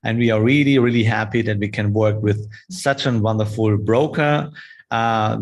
And we are really, really happy that we can work with such a wonderful broker.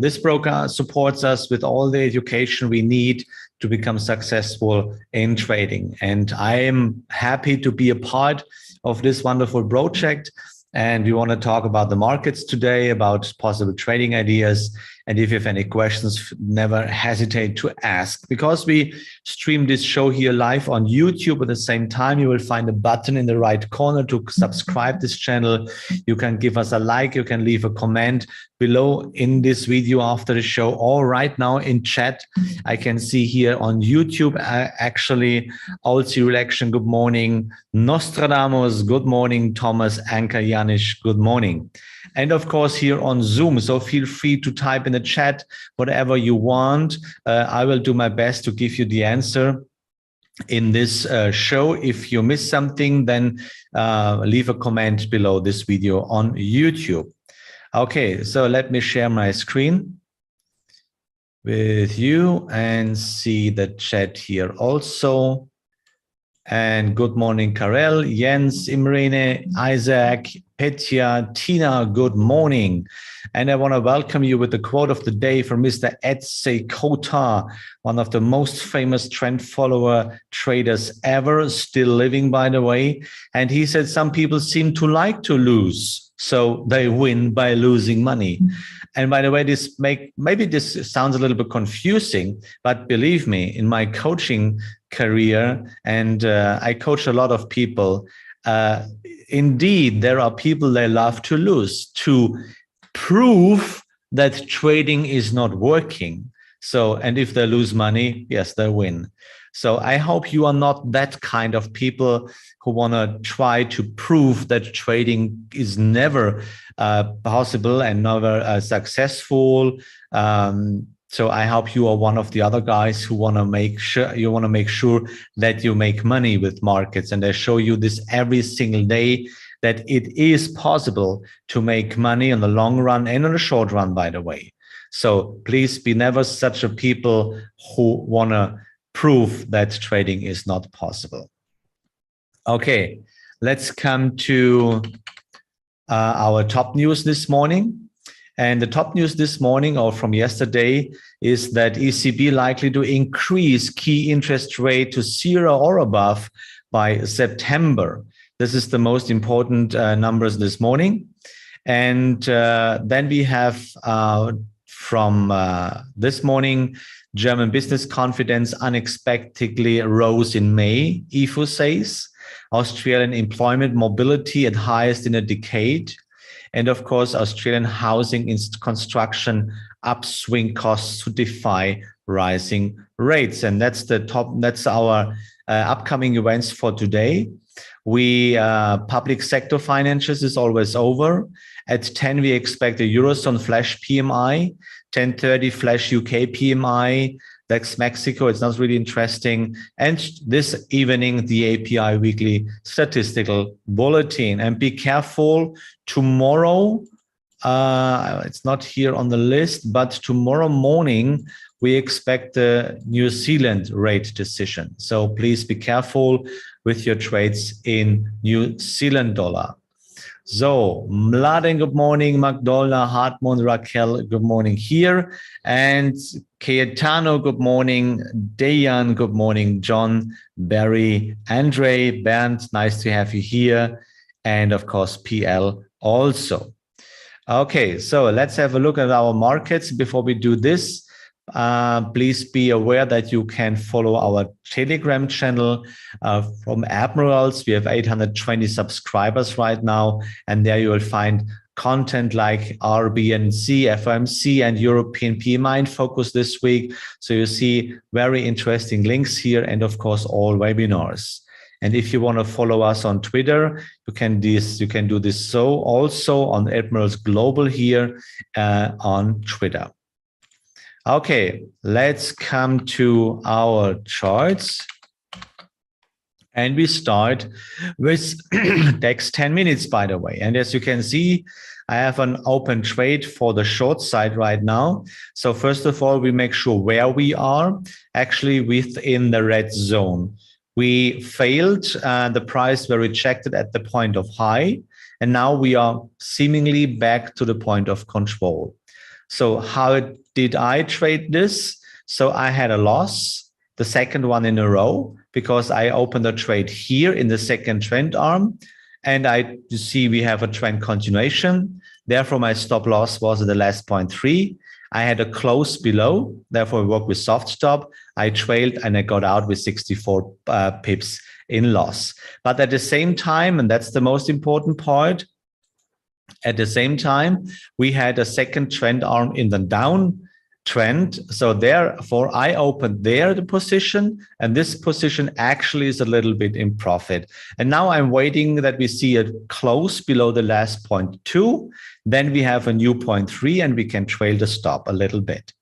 This broker supports us with all the education we need to become successful in trading. And I am happy to be a part of this wonderful project. And we want to talk about the markets today, about possible trading ideas. And if you have any questions, never hesitate to ask. Because we stream this show here live on YouTube at the same time, you will find a button in the right corner to subscribe this channel. You can give us a like, you can leave a comment below in this video after the show, or right now in chat. I can see here on YouTube, actually, Olsi Relaction, good morning. Nostradamus, good morning. Thomas, Anker, Janisch, good morning. And of course, here on Zoom, so feel free to type in the chat whatever you want. I will do my best to give you the answer in this show. If you miss something, then leave a comment below this video on YouTube. Okay, so let me share my screen with you and see the chat here also. And good morning, Karel, Jens, Imrene, Isaac, Petya, Tina, good morning. And I want to welcome you with the quote of the day from Mr. Etsy Kota, one of the most famous trend follower traders ever, still living, by the way. And he said, some people seem to like to lose, so they win by losing money. And by the way, maybe this sounds a little bit confusing, but believe me, in my coaching career, and I coach a lot of people, indeed, there are people they love to lose to prove that trading is not working. So, and if they lose money, yes, they win. So I hope you are not that kind of people who want to try to prove that trading is never possible and never successful. So I hope you are one of the other guys who want to make sure that you make money with markets. And I show you this every single day, that it is possible to make money in the long run and in the short run, by the way. So please be never such a people who want to prove that trading is not possible. Okay, let's come to our top news this morning. And the top news this morning, or from yesterday, is that ECB likely to increase key interest rate to 0 or above by September. This is the most important numbers this morning. And then we have from this morning, German business confidence unexpectedly rose in May, IFO says. Australian employment mobility at highest in a decade. And of course, Australian housing construction upswing costs to defy rising rates. And that's our upcoming events for today. Public sector financials is always over. At 10, we expect a Eurozone flash PMI, 10:30 flash UK PMI, that's Mexico. It's not really interesting. And this evening, the API weekly statistical bulletin. And be careful, tomorrow, it's not here on the list, but tomorrow morning, we expect the New Zealand rate decision. So please be careful with your trades in New Zealand dollar. So, Mladen, good morning. Magdalena, Hartmut, Raquel, good morning here. And Cayetano, good morning. Dayan, good morning. John, Barry, Andre, Bernd, nice to have you here. And of course, PL also. Okay, so let's have a look at our markets. Before we do this, please be aware that you can follow our Telegram channel from Admirals. We have 820 subscribers right now, and there you will find content like RBNC, FOMC, and European PMI in focus this week. So you see very interesting links here, and of course, all webinars. And if you want to follow us on Twitter, you can do this so also on Admirals Global here on Twitter. Okay, let's come to our charts. And we start with DAX 10 minutes, by the way. And as you can see, I have an open trade for the short side right now. So first of all, we make sure where we are actually within the red zone. We failed, the price were rejected at the point of high, and now we are seemingly back to the point of control. So how did I trade this? So I had a loss, the second one in a row, because I opened a trade here in the second trend arm, and you see we have a trend continuation. Therefore, my stop loss was at the last 0.3. I had a close below, therefore I worked with soft stop. I trailed and I got out with 64 pips in loss. But at the same time, and that's the most important part, at the same time, we had a second trend arm in the down trend. So therefore, I opened there the position, and this position actually is a little bit in profit. And now I'm waiting that we see a close below the last 0.2. Then we have a new 0.3, and we can trail the stop a little bit.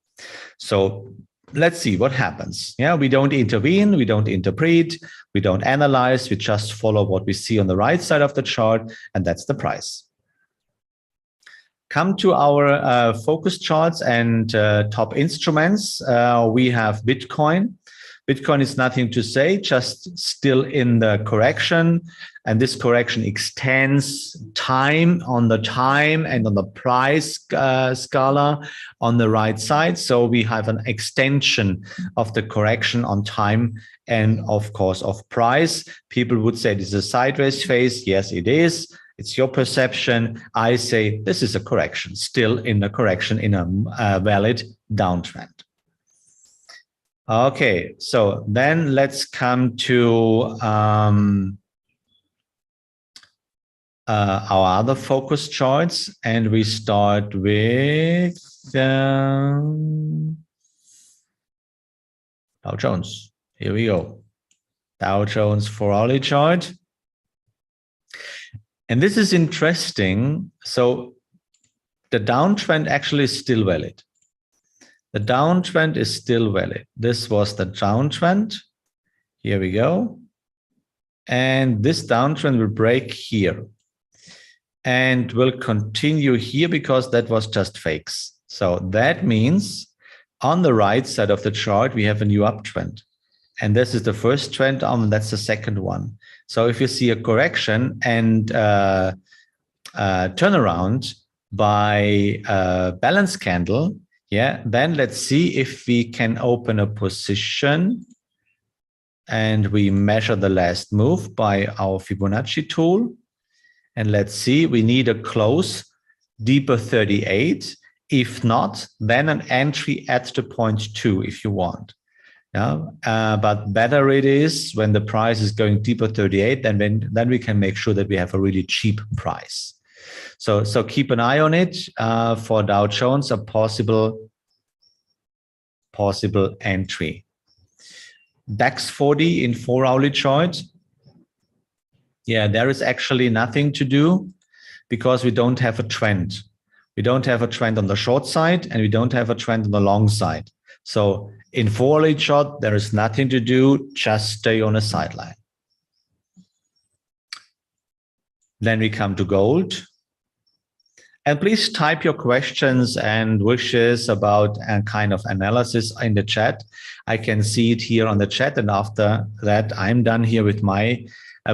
So let's see what happens. Yeah, we don't intervene, we don't interpret, we don't analyze, we just follow what we see on the right side of the chart, and that's the price. Come to our focus charts and top instruments. We have Bitcoin. Bitcoin is nothing to say, just still in the correction. And this correction extends time on the time and on the price scala on the right side. So we have an extension of the correction on time and, of course, of price. People would say this is a sideways phase. Yes, it is. It's your perception. I say this is a correction, still in the correction in a valid downtrend. Okay, so then let's come to our other focus charts, and we start with Dow Jones. Here we go. Dow Jones 4-hourly chart. And this is interesting. So the downtrend actually is still valid. The downtrend is still valid. This was the downtrend. Here we go. And this downtrend will break here and will continue here because that was just fakes. So that means on the right side of the chart, we have a new uptrend. And this is the first trend arm, that's the second one. So if you see a correction and turnaround by balance candle, yeah, then let's see if we can open a position and we measure the last move by our Fibonacci tool. And let's see, we need a close deeper 38. If not, then an entry at the 0.2 if you want. Yeah, but better it is when the price is going deeper 38, then we can make sure that we have a really cheap price. So keep an eye on it for Dow Jones, a possible entry. DAX 40 in 4-hourly chart. Yeah, there is actually nothing to do because we don't have a trend. We don't have a trend on the short side and we don't have a trend on the long side. So in 4-hourly chart, there is nothing to do, just stay on a sideline. Then we come to gold. And please type your questions and wishes about a kind of analysis in the chat. I can see it here on the chat. And after that, I'm done here with my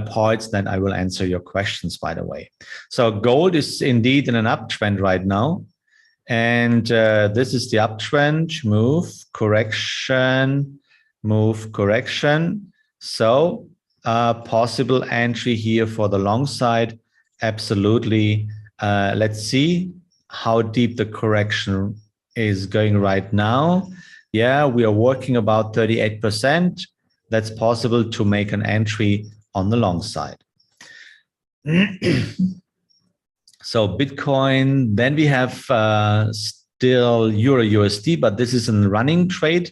parts, then I will answer your questions, by the way. So gold is indeed in an uptrend right now. And this is the uptrend, move, correction, move, correction. So possible entry here for the long side, absolutely. Let's see how deep the correction is going right now. Yeah, we are working about 38%. That's possible to make an entry on the long side. So Bitcoin, then we have still Euro USD, but this is a running trade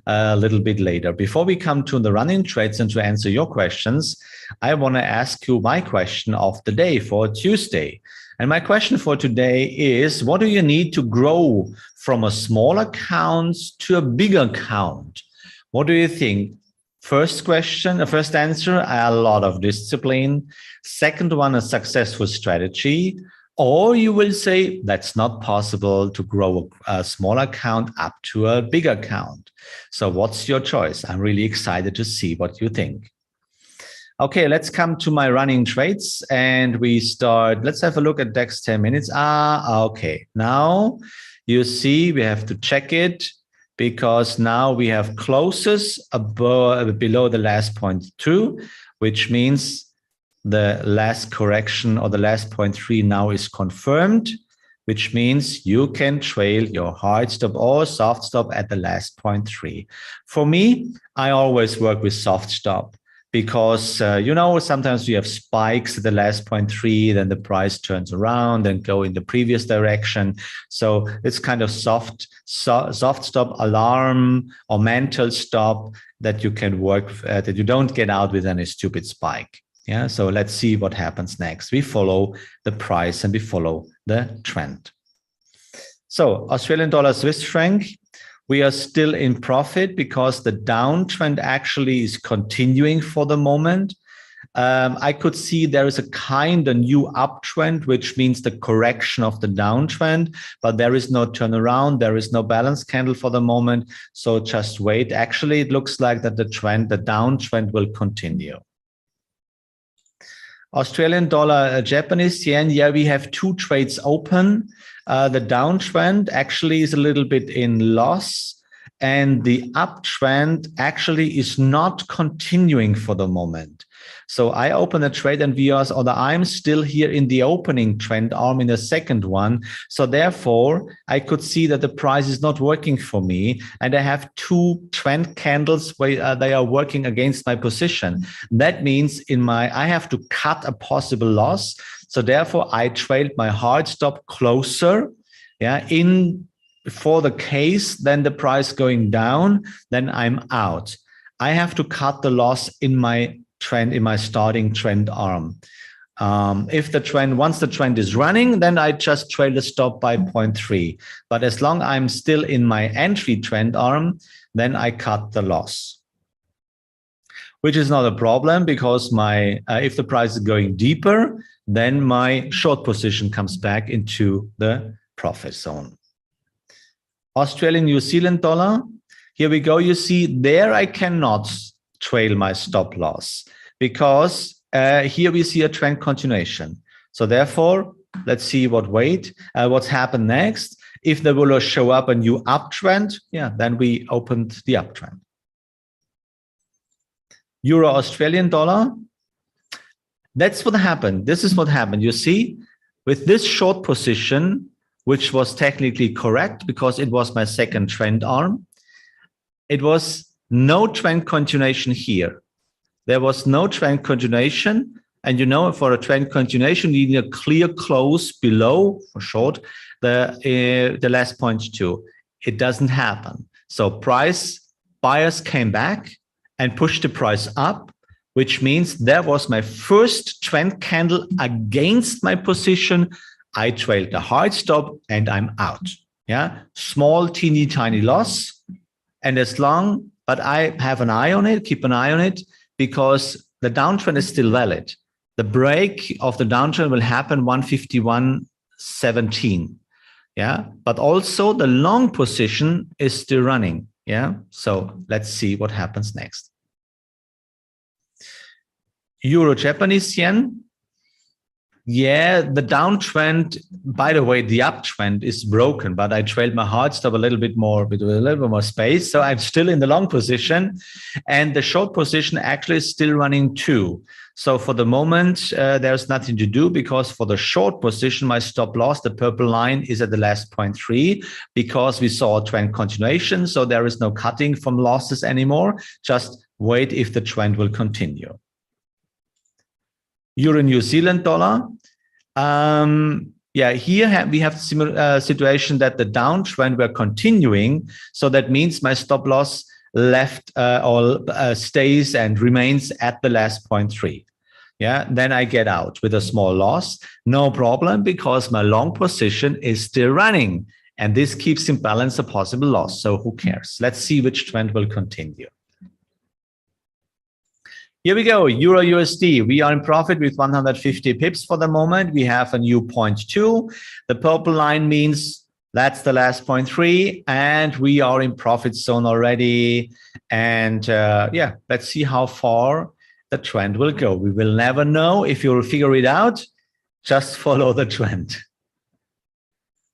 a little bit later. Before we come to the running trades and to answer your questions, I want to ask you my question of the day for Tuesday. And my question for today is, what do you need to grow from a small account to a big account? What do you think? First question, first answer, a lot of discipline. Second one, a successful strategy. Or you will say that's not possible to grow a small account up to a big account. So what's your choice? I'm really excited to see what you think. Okay, let's come to my running trades and we start. Let's have a look at DAX 10 minutes. Okay. Now you see we have to check it because now we have closes above, below the last 0.2, which means the last correction or the last 0.3 now is confirmed, which means you can trail your hard stop or soft stop at the last 0.3. For me, I always work with soft stop. Because, you know, sometimes we have spikes at the last 0.3, then the price turns around and go in the previous direction. So it's kind of soft stop alarm or mental stop that you can work, that you don't get out with any stupid spike. Yeah, so let's see what happens next. We follow the price and we follow the trend. So Australian dollar, Swiss franc. We are still in profit because the downtrend actually is continuing for the moment. I could see there is a kind of new uptrend, which means the correction of the downtrend, but there is no turnaround. There is no balance candle for the moment. So just wait. Actually, it looks like that the downtrend will continue. Australian dollar, Japanese yen. Yeah, we have two trades open. The downtrend actually is a little bit in loss, and the uptrend actually is not continuing for the moment. So I open a trade and I'm still here in the opening trend arm in the second one. So therefore, I could see that the price is not working for me. And I have two trend candles where they are working against my position. That means I have to cut a possible loss. So therefore, I trailed my hard stop closer, for the case, then the price going down, then I'm out. I have to cut the loss in my trend, in my starting trend arm. Once the trend is running, then I just trail the stop by 0.3. But as long as I'm still in my entry trend arm, then I cut the loss. Which is not a problem because if the price is going deeper, then my short position comes back into the profit zone. Australian New Zealand dollar. Here we go. You see there I cannot trail my stop loss because here we see a trend continuation. So therefore, let's see what's happened next. If there will show up a new uptrend, then we opened the uptrend. Euro Australian dollar. That's what happened. This is what happened. You see, with this short position, which was technically correct because it was my second trend arm, it was no trend continuation here. There was no trend continuation. And for a trend continuation, you need a clear close below, for short, the last 0.2. It doesn't happen. So buyers came back and pushed the price up, which means there was my first trend candle against my position. I trailed the hard stop and I'm out. Small, teeny, tiny loss. And but I have an eye on it, keep an eye on it, because the downtrend is still valid. The break of the downtrend will happen 151.17. But also the long position is still running. So let's see what happens next. Euro Japanese yen. The downtrend, by the way, the uptrend is broken, but I trailed my hard stop a little bit more, with a little bit more space. So I'm still in the long position and the short position actually is still running too. So for the moment, there's nothing to do because for the short position, my stop loss, the purple line is at the last 0.3 because we saw a trend continuation. So there is no cutting from losses anymore. Just wait if the trend will continue. Euro New Zealand dollar. Here we have similar situation that the downtrend we're continuing. So that means my stop loss stays and remains at the last 0.3. Then I get out with a small loss. No problem because my long position is still running. And this keeps in balance a possible loss. So who cares? Let's see which trend will continue. Here we go, Euro USD. We are in profit with 150 pips for the moment. We have a new 0.2. The purple line means that's the last 0.3, and we are in profit zone already. And let's see how far the trend will go. We will never know. If you'll figure it out, just follow the trend.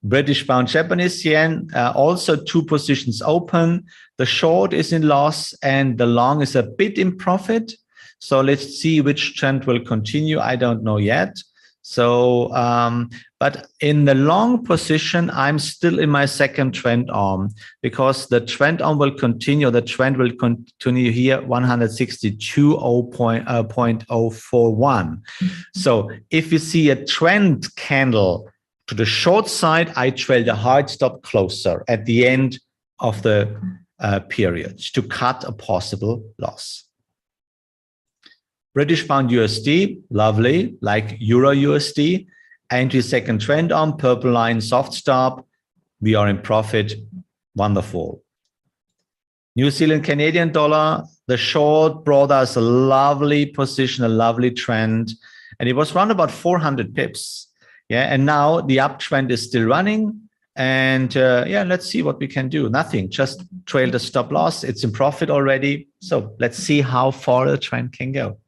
British pound, Japanese yen, also 2 positions open. The short is in loss and the long is a bit in profit. So let's see which trend will continue. I don't know yet. So, but in the long position, I'm still in my second trend arm because the trend arm will continue. The trend will continue here, 162.041. So if you see a trend candle to the short side, I trail the hard stop closer at the end of the period to cut a possible loss. British pound USD, lovely, like Euro USD. Entry second trend arm, purple line, soft stop. We are in profit, wonderful. New Zealand Canadian dollar, the short brought us a lovely position, a lovely trend, and it was around about 400 pips. Yeah, and now the uptrend is still running. And yeah, let's see what we can do. Nothing, just trail the stop loss. It's in profit already. So let's see how far the trend can go.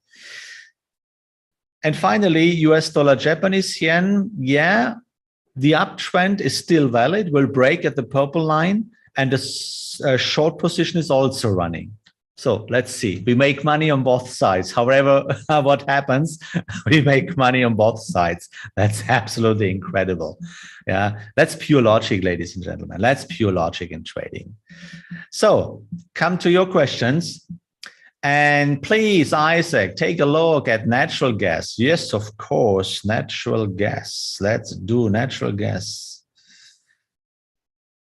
And finally, US dollar, Japanese yen. Yeah, the uptrend is still valid, will break at the purple line, and the short position is also running. So let's see. We make money on both sides. However, what happens, we make money on both sides. That's absolutely incredible. Yeah, that's pure logic, ladies and gentlemen. That's pure logic in trading. So come to your questions. And please, Isaac, take a look at natural gas. Yes, of course, natural gas. Let's do natural gas.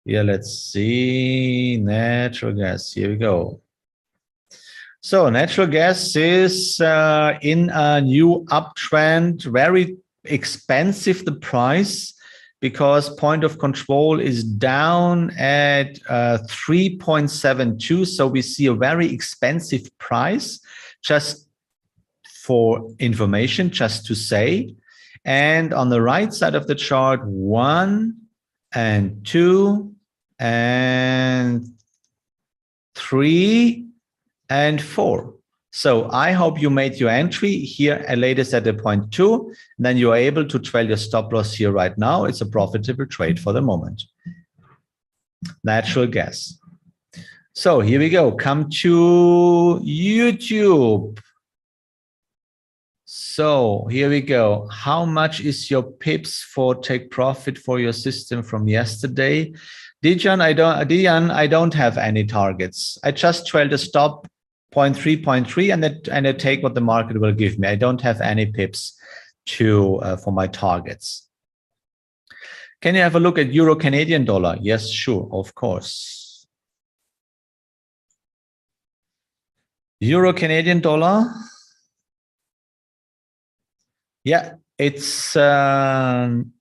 Yeah, let's see. Natural gas. Here we go. So natural gas is in a new uptrend, very expensive, the price, because point of control is down at 3.72. So we see a very expensive price, just for information, just to say. And on the right side of the chart, 1 and 2 and 3 and 4. So I hope you made your entry here at latest at the point 2. Then you are able to trail your stop loss here right now. It's a profitable trade for the moment. Natural gas. So here we go. Come to YouTube. So here we go. How much is your pips for take profit for your system from yesterday? Dijan, I don't have any targets. I just trailed a stop 0.3, and I take what the market will give me. I don't have any pips for my targets. Can you have a look at Euro Canadian dollar? Yes, sure, of course. Euro Canadian dollar. Yeah, it's uptrend.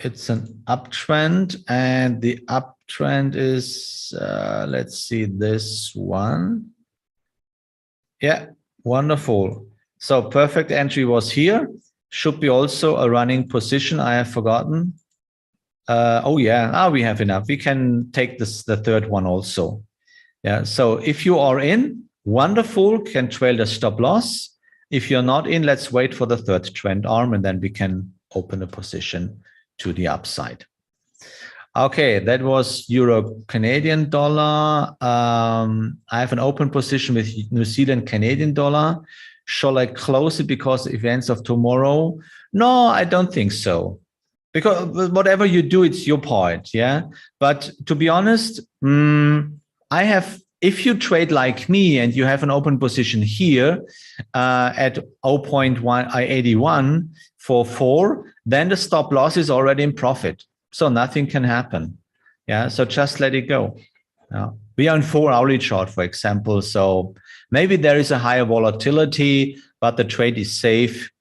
It's an uptrend, and the uptrend is, let's see, this one. Yeah, wonderful. So perfect entry was here. Should be also a running position. I have forgotten. Oh yeah, we have enough. We can take this, the third one also. Yeah, so if you are in, wonderful, can trail the stop loss. If you're not in, let's wait for the third trend arm, and then we can open a position to the upside. Okay, that was Euro Canadian dollar. I have an open position with New Zealand Canadian dollar. Shall I close it because events of tomorrow? No, I don't think so. Because whatever you do, it's your part, yeah. But to be honest, if you trade like me and you have an open position here at 0.181 for 4, then the stop loss is already in profit. So nothing can happen. Yeah, so just let it go. Yeah. We are in 4-hourly chart, for example. So maybe there is a higher volatility, but the trade is safe.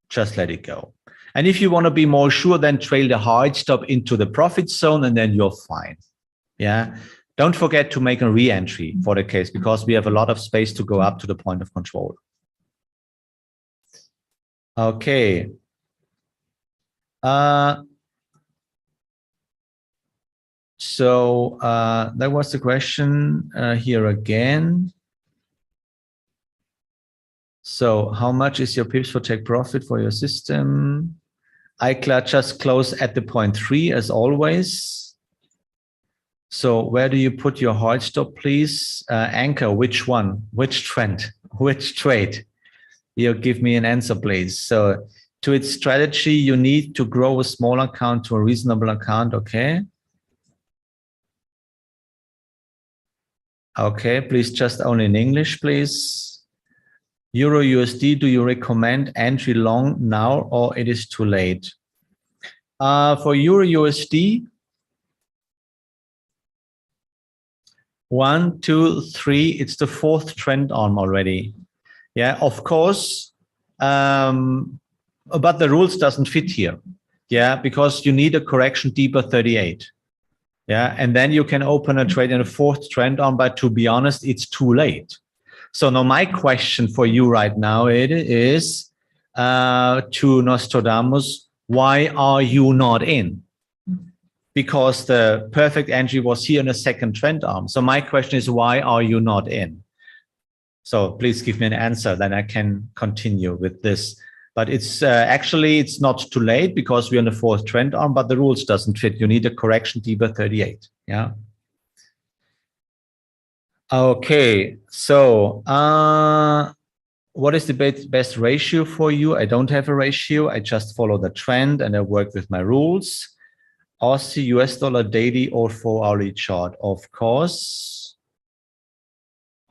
Just let it go. And if you want to be more sure, then trail the hard stop into the profit zone, and then you're fine. Yeah. Don't forget to make a re-entry for the case, because we have a lot of space to go up to the point of control. Okay. So that was the question here again. So how much is your pips for take profit for your system? I just close at the 0.3 as always. So where do you put your hard stop, please? Anchor, which one? Which trend? Which trade? You give me an answer, please. So to its strategy, you need to grow a small account to a reasonable account, okay? Okay, please just only in English, please. Euro USD, do you recommend entry long now or it is too late? For Euro USD, 1, 2, 3, it's the 4th trend arm already. Yeah, of course, but the rules doesn't fit here. Yeah, because you need a correction deeper 38. Yeah, and then you can open a trade in a 4th trend arm, but to be honest, it's too late. So now my question for you right now it is to Nostradamus, why are you not in? Because the perfect entry was here in a 2nd trend arm. So my question is, why are you not in? So please give me an answer, then I can continue with this. But it's actually, it's not too late because we're in the 4th trend arm, but the rules doesn't fit. You need a correction deeper 38. Yeah. Okay. So what is the best ratio for you? I don't have a ratio. I just follow the trend and I work with my rules. Aussie, US dollar daily or 4-hourly chart, of course.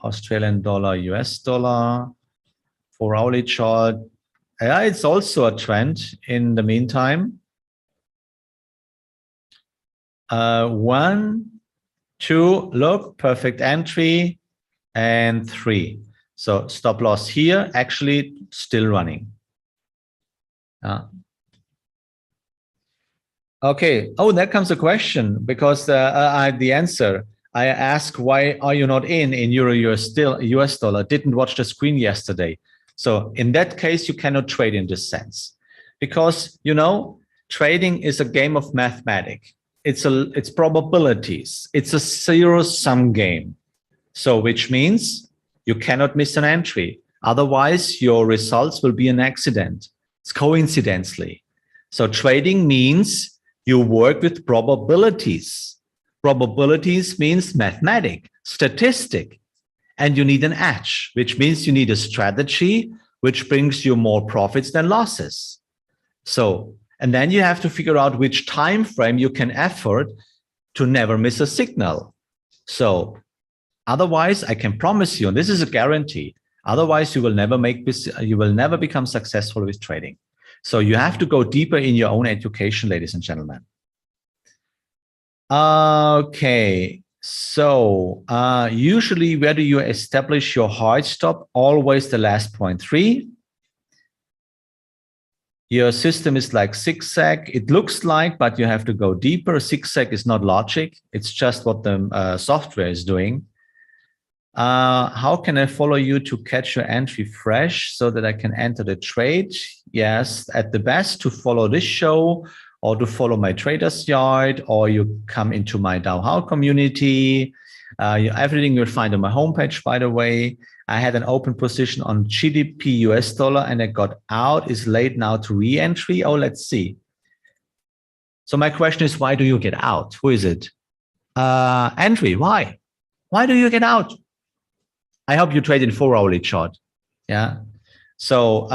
Australian dollar, US dollar, 4-hourly chart. Yeah, it's also a trend in the meantime. 1, 2, look, perfect entry, and 3. So stop loss here, actually still running. Okay. Oh, there comes a question because the answer. I ask, why are you not in Euro US dollar? Didn't watch the screen yesterday. So in that case, you cannot trade in this sense because, you know, trading is a game of mathematics. It's probabilities. It's a zero-sum game. So which means you cannot miss an entry. Otherwise, your results will be an accident. It's coincidentally. So trading means you work with probabilities. Probabilities means mathematics, statistic, and you need an edge, which means you need a strategy which brings you more profits than losses. So, and then you have to figure out which time frame you can afford to never miss a signal. So otherwise, I can promise you, and this is a guarantee, otherwise you will never become successful with trading. So you have to go deeper in your own education, ladies and gentlemen. Okay, so usually where do you establish your hard stop? Always the last 0.3. Your system is like zigzag. It looks like, but you have to go deeper. Zigzag is not logic. It's just what the software is doing. How can I follow you to catch your entry fresh so that I can enter the trade? Yes, at the best to follow this show or to follow my Traders Yard, or you come into my Dow community. Everything you'll find on my homepage, by the way. I had an open position on GDP US dollar and I got out. Is late now to re-entry? Oh, let's see. So my question is, why do you get out? Who is it? Entry, why? Why do you get out? I hope you trade in 4-hourly chart. Yeah. So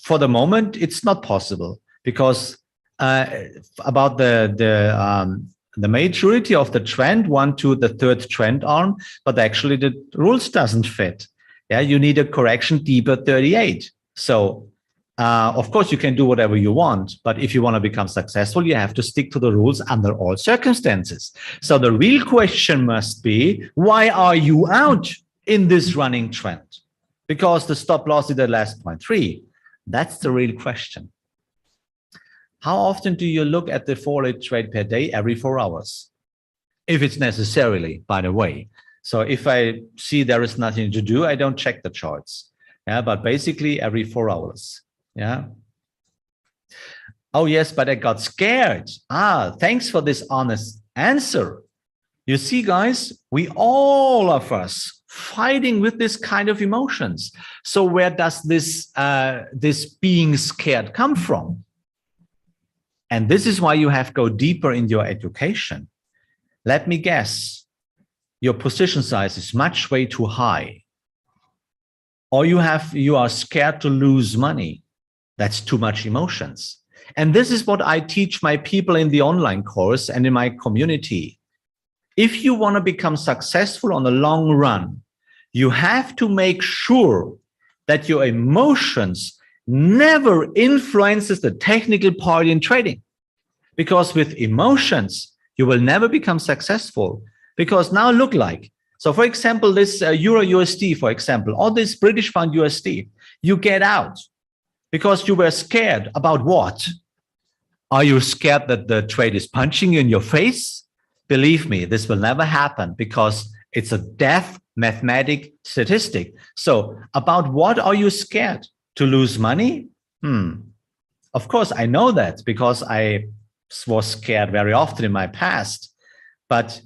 for the moment, it's not possible because about the majority of the trend, 1 to the 3rd trend arm, but actually the rules doesn't fit. Yeah, you need a correction deeper 38. So of course you can do whatever you want, but if you want to become successful, you have to stick to the rules under all circumstances. So the real question must be, why are you out in this running trend? Because the stop loss is the last 0.3. That's the real question. How often do you look at the 4-hourly trade per day? Every 4 hours, if it's necessarily, by the way. So if I see there is nothing to do, I don't check the charts. Yeah, but basically every 4 hours. Yeah. Oh yes, but I got scared. Thanks for this honest answer. You see, guys, we all of us fighting with this kind of emotions. So where does this being scared come from? And this is why you have to go deeper in your education. Let me guess, your position size is much way too high. Or you are scared to lose money. That's too much emotions. And this is what I teach my people in the online course and in my community. If you want to become successful on the long run, you have to make sure that your emotions never influences the technical part in trading. Because with emotions, you will never become successful. Because now look like, so for example, this Euro USD, for example, or this British pound USD, you get out because you were scared about what? Are you scared that the trade is punching you in your face? Believe me, this will never happen because it's a deaf mathematic statistic. So about what are you scared? To lose money? Of course, I know that because I was scared very often in my past, but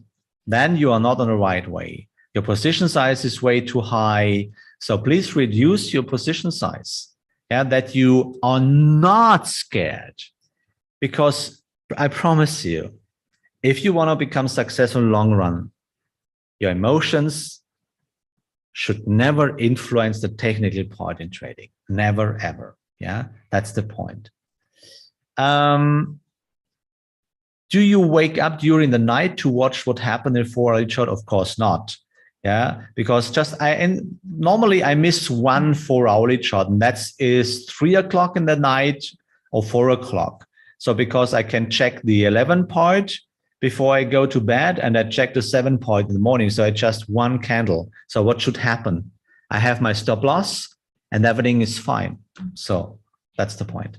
then you are not on the right way. Your position size is way too high. So please reduce your position size, that you are not scared. Because I promise you, if you want to become successful in the long run, your emotions should never influence the technical part in trading. Never, ever. Yeah, that's the point. Do you wake up during the night to watch what happened in 4-hourly chart? Of course not. Yeah, because normally I miss one 4-hourly chart, and that is 3 o'clock in the night or 4 o'clock. So because I can check the 11 part before I go to bed, and I check the 7 part in the morning. So I just one candle. So what should happen? I have my stop loss and everything is fine. So that's the point.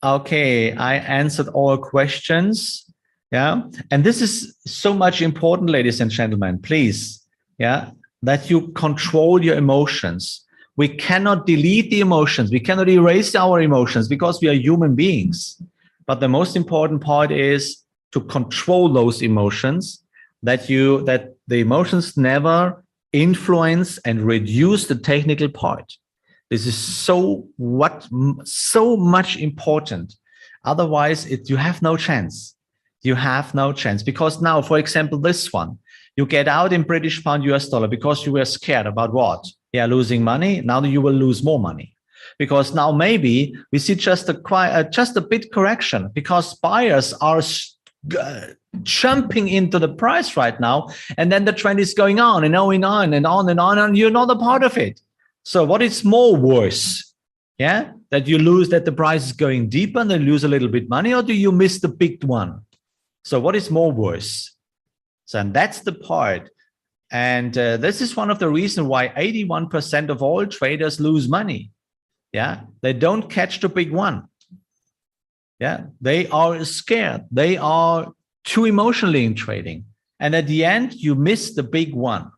Okay, I answered all questions. Yeah, and this is so much important, ladies and gentlemen, please, that you control your emotions. We cannot delete the emotions. We cannot erase our emotions because we are human beings. But the most important part is to control those emotions, that the emotions never influence and reduce the technical part. This is so much important. Otherwise, you have no chance. You have no chance. Because now, for example, this one, you get out in British pound US dollar because you were scared about what? Yeah, losing money. Now you will lose more money. Because now maybe we see just a bit correction because buyers are jumping into the price right now. And then the trend is going on and going on and on and on, and you're not a part of it. So what is more worse? Yeah, that you lose, that the price is going deeper and then lose a little bit money, or do you miss the big one? So what is more worse? So and that's the part. And this is one of the reasons why 81% of all traders lose money. Yeah, they don't catch the big one. Yeah, they are scared. They are too emotionally in trading. And at the end, you miss the big one.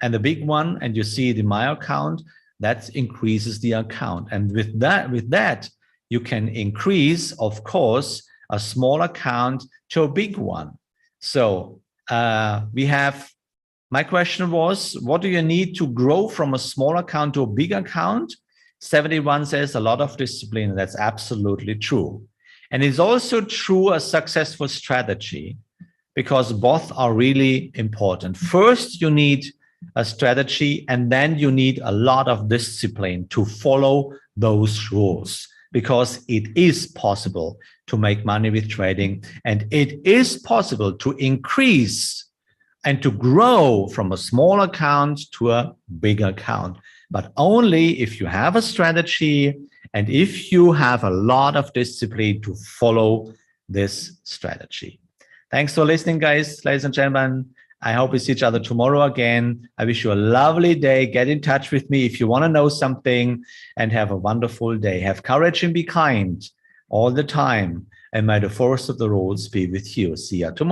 And the big one, and you see it in my account, that increases the account. And with that, you can increase, of course, a small account to a big one. So my question was, what do you need to grow from a small account to a big account? 71 says a lot of discipline. That's absolutely true. And it's also true a successful strategy, because both are really important. First, you need a strategy, and then you need a lot of discipline to follow those rules, because it is possible to make money with trading, and it is possible to increase and to grow from a small account to a big account, but only if you have a strategy and if you have a lot of discipline to follow this strategy. Thanks for listening, guys, ladies and gentlemen. I hope we see each other tomorrow again. I wish you a lovely day. Get in touch with me if you want to know something, and have a wonderful day. Have courage and be kind all the time. And may the force of the rules be with you. See you tomorrow.